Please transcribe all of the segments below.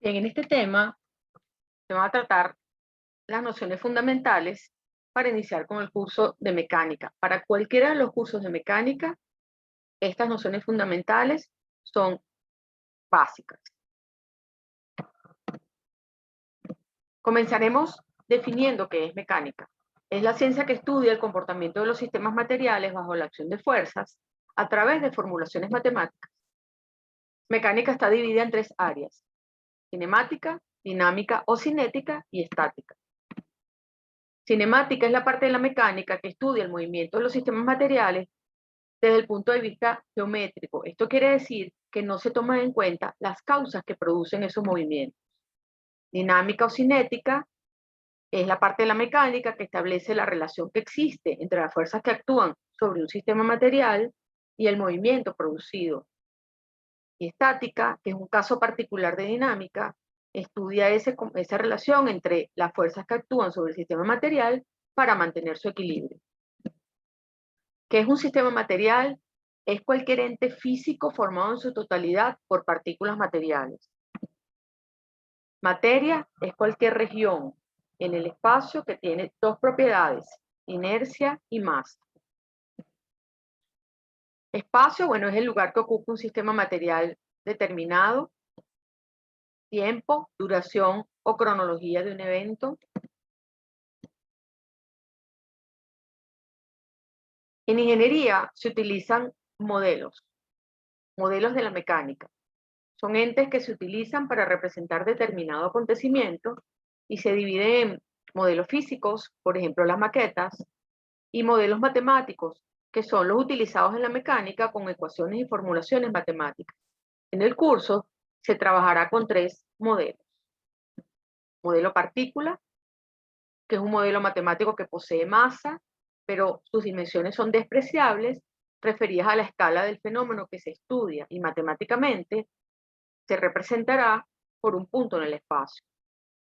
Bien, en este tema se van a tratar las nociones fundamentales para iniciar con el curso de mecánica. Para cualquiera de los cursos de mecánica, estas nociones fundamentales son básicas. Comenzaremos definiendo qué es mecánica. Es la ciencia que estudia el comportamiento de los sistemas materiales bajo la acción de fuerzas a través de formulaciones matemáticas. Mecánica está dividida en tres áreas: cinemática, dinámica o cinética y estática. Cinemática es la parte de la mecánica que estudia el movimiento de los sistemas materiales desde el punto de vista geométrico. Esto quiere decir que no se toman en cuenta las causas que producen esos movimientos. Dinámica o cinética es la parte de la mecánica que establece la relación que existe entre las fuerzas que actúan sobre un sistema material y el movimiento producido. Y estática, que es un caso particular de dinámica, estudia esa relación entre las fuerzas que actúan sobre el sistema material para mantener su equilibrio. ¿Qué es un sistema material? Es cualquier ente físico formado en su totalidad por partículas materiales. Materia es cualquier región en el espacio que tiene dos propiedades: inercia y masa. Espacio, bueno, es el lugar que ocupa un sistema material determinado. Tiempo, duración o cronología de un evento. En ingeniería se utilizan modelos de la mecánica. Son entes que se utilizan para representar determinado acontecimiento y se dividen en modelos físicos, por ejemplo las maquetas, y modelos matemáticos, que son los utilizados en la mecánica con ecuaciones y formulaciones matemáticas. En el curso se trabajará con tres modelos. Modelo partícula, que es un modelo matemático que posee masa, pero sus dimensiones son despreciables, referidas a la escala del fenómeno que se estudia, y matemáticamente se representará por un punto en el espacio.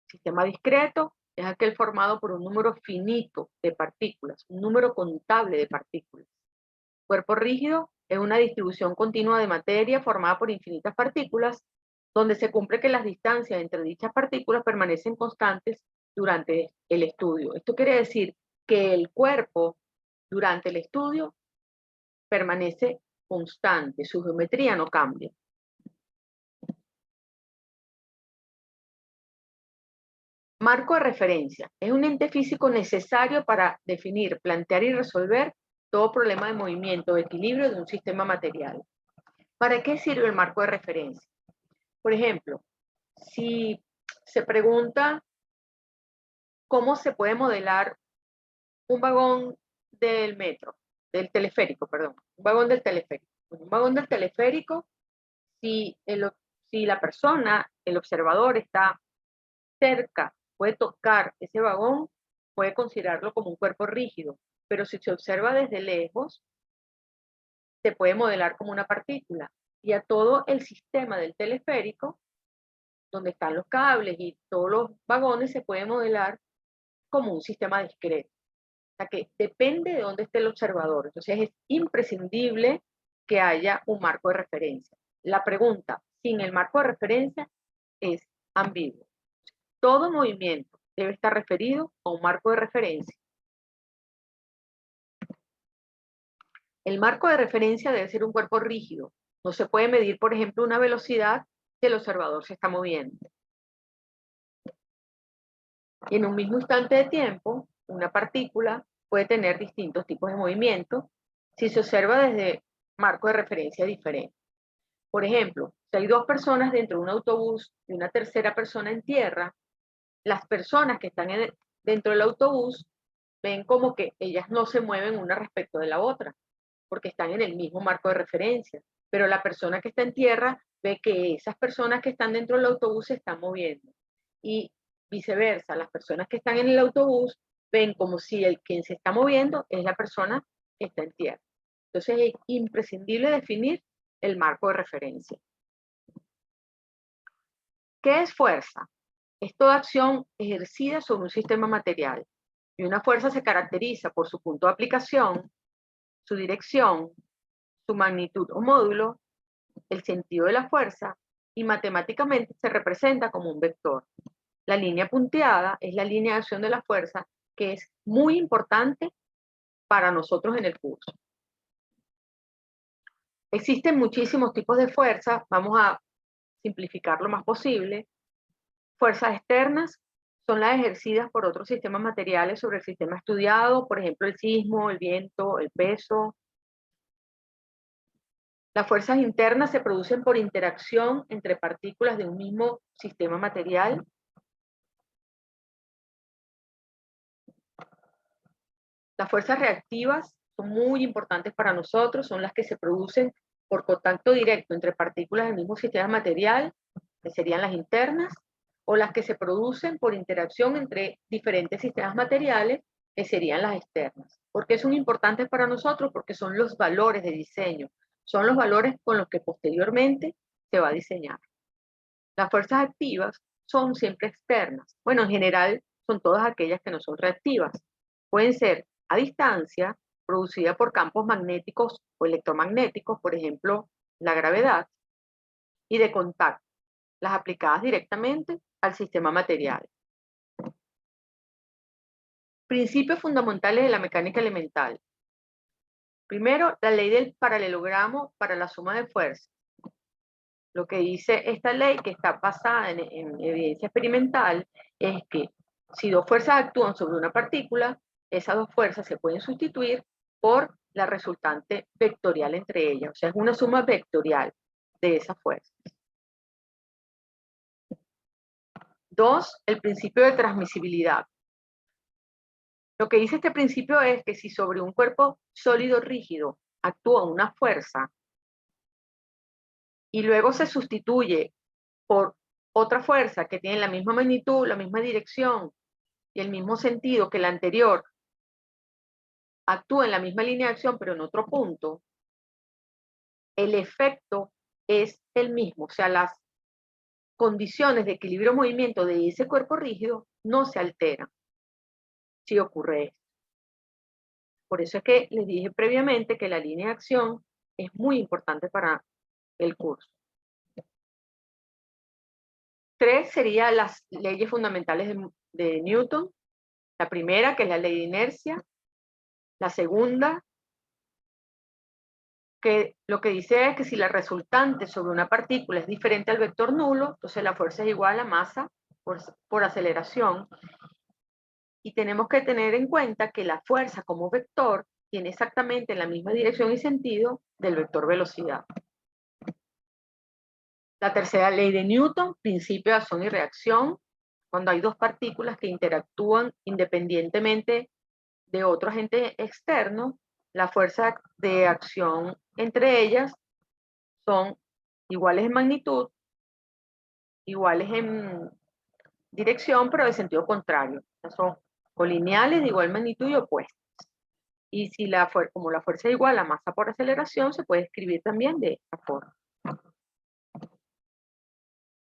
Sistema discreto es aquel formado por un número finito de partículas, un número contable de partículas. Cuerpo rígido es una distribución continua de materia formada por infinitas partículas, donde se cumple que las distancias entre dichas partículas permanecen constantes durante el estudio. Esto quiere decir que el cuerpo durante el estudio permanece constante, su geometría no cambia. Marco de referencia es un ente físico necesario para definir, plantear y resolver todo problema de movimiento o equilibrio de un sistema material. ¿Para qué sirve el marco de referencia? Por ejemplo, si se pregunta cómo se puede modelar un vagón del metro, del teleférico, perdón, un vagón del teleférico. Un vagón del teleférico, si la persona, el observador, está cerca, puede tocar ese vagón, puede considerarlo como un cuerpo rígido, pero si se observa desde lejos, se puede modelar como una partícula. Y a todo el sistema del teleférico, donde están los cables y todos los vagones, se puede modelar como un sistema discreto. O sea que depende de dónde esté el observador. Entonces es imprescindible que haya un marco de referencia. La pregunta sin el marco de referencia es ambigua. Todo movimiento debe estar referido a un marco de referencia. El marco de referencia debe ser un cuerpo rígido. No se puede medir, por ejemplo, una velocidad que el observador se está moviendo. Y en un mismo instante de tiempo, una partícula puede tener distintos tipos de movimiento si se observa desde marco de referencia diferentes. Por ejemplo, si hay dos personas dentro de un autobús y una tercera persona en tierra, las personas que están dentro del autobús ven como que ellas no se mueven una respecto de la otra, porque están en el mismo marco de referencia. Pero la persona que está en tierra ve que esas personas que están dentro del autobús se están moviendo. Y viceversa, las personas que están en el autobús ven como si quien se está moviendo es la persona que está en tierra. Entonces es imprescindible definir el marco de referencia. ¿Qué es fuerza? Es toda acción ejercida sobre un sistema material. Y una fuerza se caracteriza por su punto de aplicación, su dirección, su magnitud o módulo, el sentido de la fuerza y matemáticamente se representa como un vector. La línea punteada es la línea de acción de la fuerza, que es muy importante para nosotros en el curso. Existen muchísimos tipos de fuerza, vamos a simplificar lo más posible. Fuerzas externas son las ejercidas por otros sistemas materiales sobre el sistema estudiado, por ejemplo el sismo, el viento, el peso. Las fuerzas internas se producen por interacción entre partículas de un mismo sistema material. Las fuerzas reactivas son muy importantes para nosotros, son las que se producen por contacto directo entre partículas del mismo sistema material, que serían las internas, o las que se producen por interacción entre diferentes sistemas materiales, que serían las externas. ¿Por qué son importantes para nosotros? Porque son los valores de diseño, son los valores con los que posteriormente se va a diseñar. Las fuerzas activas son siempre externas. Bueno, en general son todas aquellas que no son reactivas. Pueden ser a distancia, producida por campos magnéticos o electromagnéticos, por ejemplo, la gravedad, y de contacto, las aplicadas directamente al sistema material. Principios fundamentales de la mecánica elemental. Primero, la ley del paralelogramo para la suma de fuerzas. Lo que dice esta ley, que está basada en evidencia experimental, es que si dos fuerzas actúan sobre una partícula, esas dos fuerzas se pueden sustituir por la resultante vectorial entre ellas. O sea, es una suma vectorial de esas fuerzas. Dos, el principio de transmisibilidad. Lo que dice este principio es que si sobre un cuerpo sólido rígido actúa una fuerza y luego se sustituye por otra fuerza que tiene la misma magnitud, la misma dirección y el mismo sentido que la anterior, actúa en la misma línea de acción pero en otro punto, el efecto es el mismo. O sea, las condiciones de equilibrio-movimiento de ese cuerpo rígido no se alteran si ocurre esto. Por eso es que les dije previamente que la línea de acción es muy importante para el curso. 3 serían las leyes fundamentales de Newton. La primera, que es la ley de inercia. La segunda, que lo que dice es que si la resultante sobre una partícula es diferente al vector nulo, entonces la fuerza es igual a la masa por aceleración. Y tenemos que tener en cuenta que la fuerza como vector tiene exactamente la misma dirección y sentido del vector velocidad. La tercera ley de Newton, principio de acción y reacción. Cuando hay dos partículas que interactúan independientemente de otro agente externo, la fuerza de acción entre ellas son iguales en magnitud, iguales en dirección, pero de sentido contrario. Son colineales de igual magnitud y opuestas. Y si como la fuerza es igual a masa por aceleración, se puede escribir también de esta forma.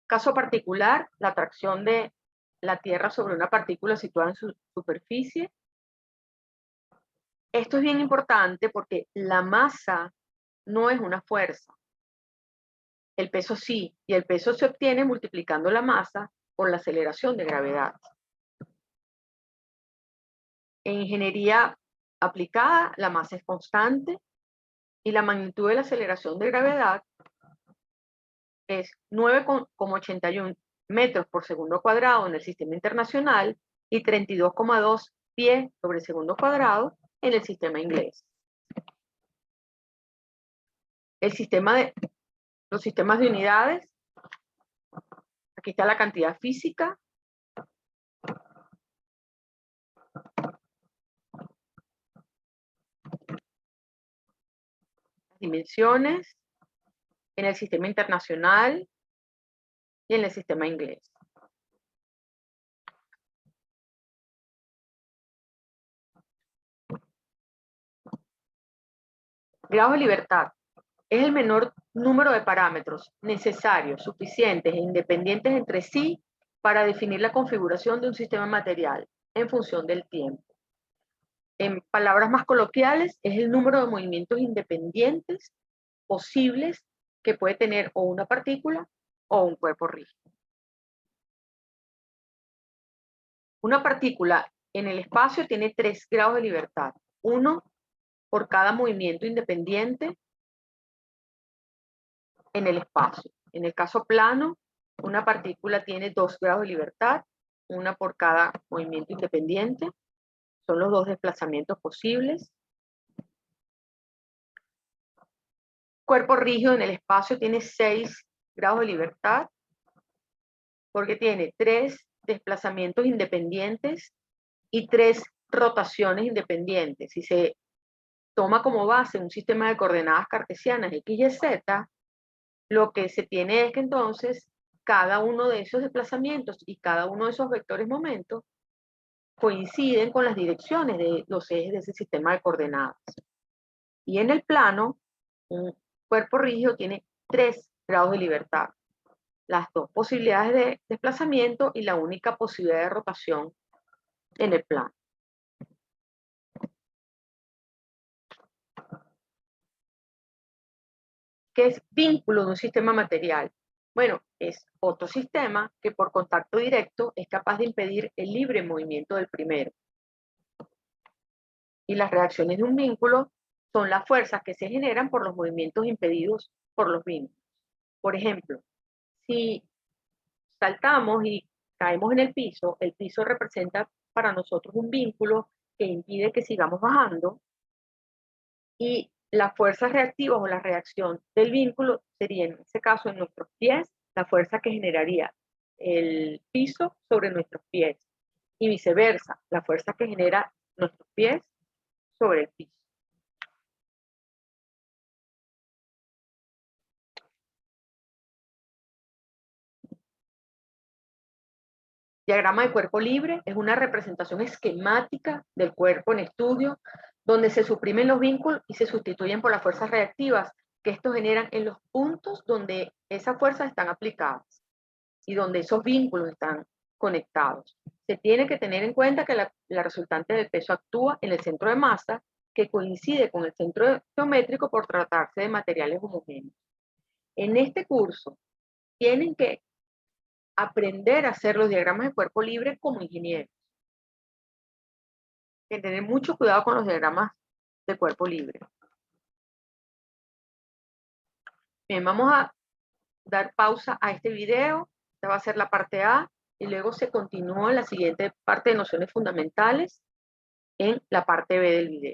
Caso particular, la atracción de la Tierra sobre una partícula situada en su superficie. Esto es bien importante porque la masa no es una fuerza. El peso sí, y el peso se obtiene multiplicando la masa por la aceleración de gravedad. En ingeniería aplicada, la masa es constante y la magnitud de la aceleración de gravedad es 9,81 metros por segundo cuadrado en el sistema internacional y 32,2 pies sobre segundo cuadrado en el sistema inglés. Los sistemas de unidades, aquí está la cantidad física, las dimensiones, en el sistema internacional y en el sistema inglés. Grado de libertad es el menor número de parámetros necesarios, suficientes e independientes entre sí para definir la configuración de un sistema material en función del tiempo. En palabras más coloquiales, es el número de movimientos independientes posibles que puede tener o una partícula o un cuerpo rígido. Una partícula en el espacio tiene 3 grados de libertad, uno por cada movimiento independiente en el espacio. En el caso plano, una partícula tiene 2 grados de libertad, una por cada movimiento independiente. Son los 2 desplazamientos posibles. Cuerpo rígido en el espacio tiene 6 grados de libertad porque tiene 3 desplazamientos independientes y 3 rotaciones independientes. Si se toma como base un sistema de coordenadas cartesianas X, Y, Z, lo que se tiene es que entonces cada uno de esos desplazamientos y cada uno de esos vectores momentos coinciden con las direcciones de los ejes de ese sistema de coordenadas. Y en el plano, un cuerpo rígido tiene 3 grados de libertad. Las 2 posibilidades de desplazamiento y la única posibilidad de rotación en el plano. ¿Qué es vínculo de un sistema material? Bueno, es otro sistema que por contacto directo es capaz de impedir el libre movimiento del primero. Y las reacciones de un vínculo son las fuerzas que se generan por los movimientos impedidos por los vínculos. Por ejemplo, si saltamos y caemos en el piso representa para nosotros un vínculo que impide que sigamos bajando, y las fuerzas reactivas o la reacción del vínculo sería en este caso en nuestros pies, la fuerza que generaría el piso sobre nuestros pies, y viceversa, la fuerza que genera nuestros pies sobre el piso. Diagrama de cuerpo libre es una representación esquemática del cuerpo en estudio, donde se suprimen los vínculos y se sustituyen por las fuerzas reactivas que estos generan en los puntos donde esas fuerzas están aplicadas y donde esos vínculos están conectados. Se tiene que tener en cuenta que la resultante del peso actúa en el centro de masa, que coincide con el centro geométrico por tratarse de materiales homogéneos. En este curso tienen que aprender a hacer los diagramas de cuerpo libre como ingenieros. Hay que tener mucho cuidado con los diagramas de cuerpo libre. Bien, vamos a dar pausa a este video. Esta va a ser la parte A y luego se continúa en la siguiente parte de nociones fundamentales en la parte B del video.